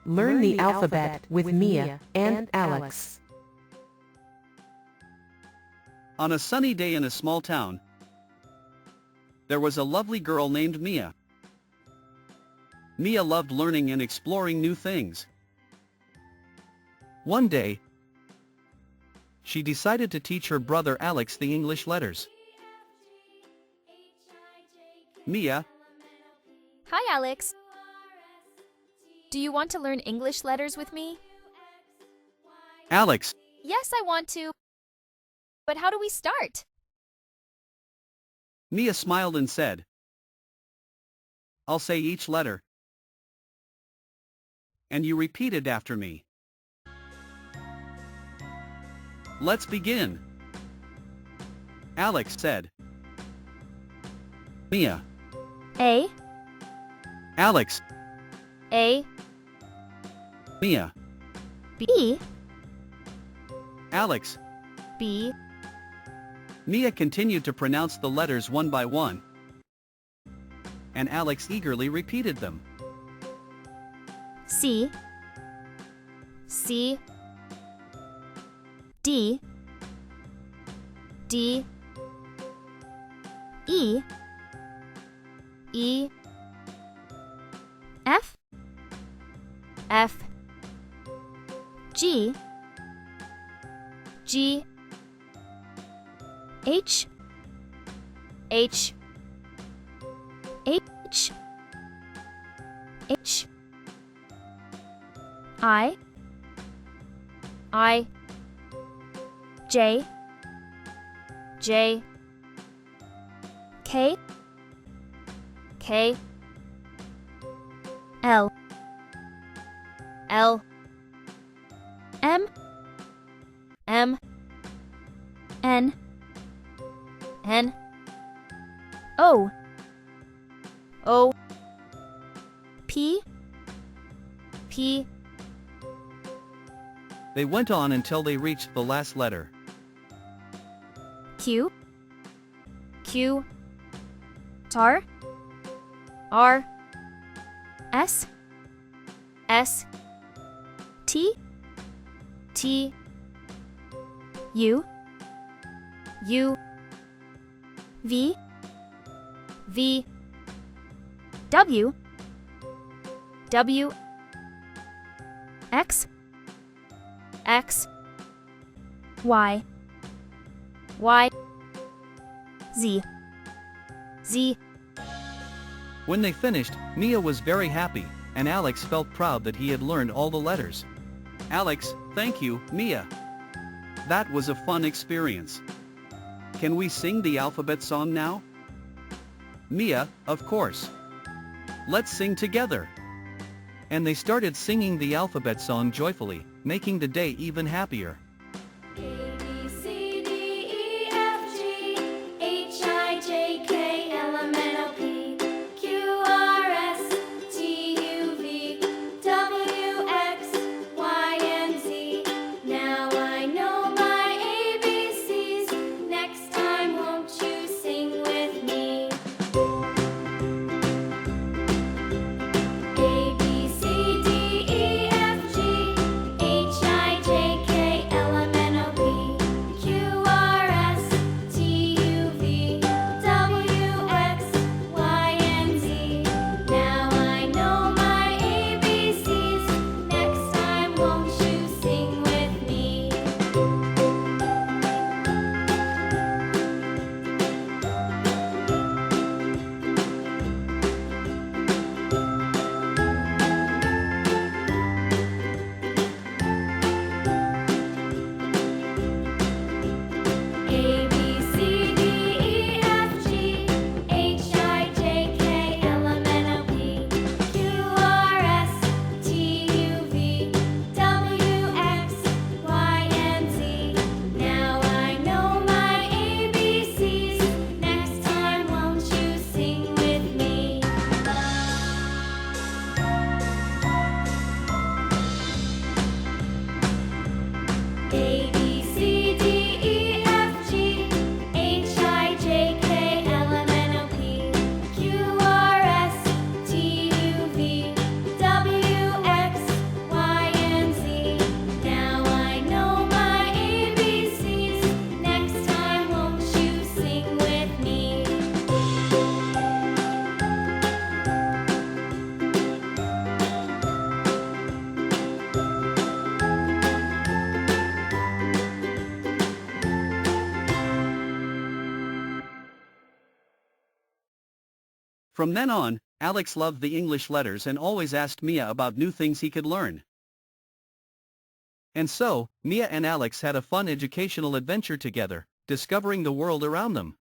Learn the alphabet with Mia and Alex. On a sunny day in a small town, there was a lovely girl named Mia. Mia loved learning and exploring new things. One day, she decided to teach her brother Alex the English letters. Mia. Hi, Alex. Do you want to learn English letters with me? Alex. Yes, I want to. But how do we start? Mia smiled and said, I'll say each letter, and you repeat it after me. Let's begin. Alex said. Mia. A. Alex. A. Mia. B. Alex. B. Mia continued to pronounce the letters one by one, and Alex eagerly repeated them. C. C. D. D. E. E. F. F. G. G. H. H. H. H. I. I. J. J. K. K. L. L. M. M. N. N. O. O. P. P. They went on until they reached the last letter. Q. Q. R. R. S. S. T. T. U. U. V. V. W. W. X. X. Y. Y. Z. Z. When they finished, Mia was very happy, and Alex felt proud that he had learned all the letters. Alex, thank you, Mia. That was a fun experience. Can we sing the alphabet song now? Mia, of course. Let's sing together. And they started singing the alphabet song joyfully, making the day even happier. From then on, Alex loved the English letters and always asked Mia about new things he could learn. And so, Mia and Alex had a fun educational adventure together, discovering the world around them.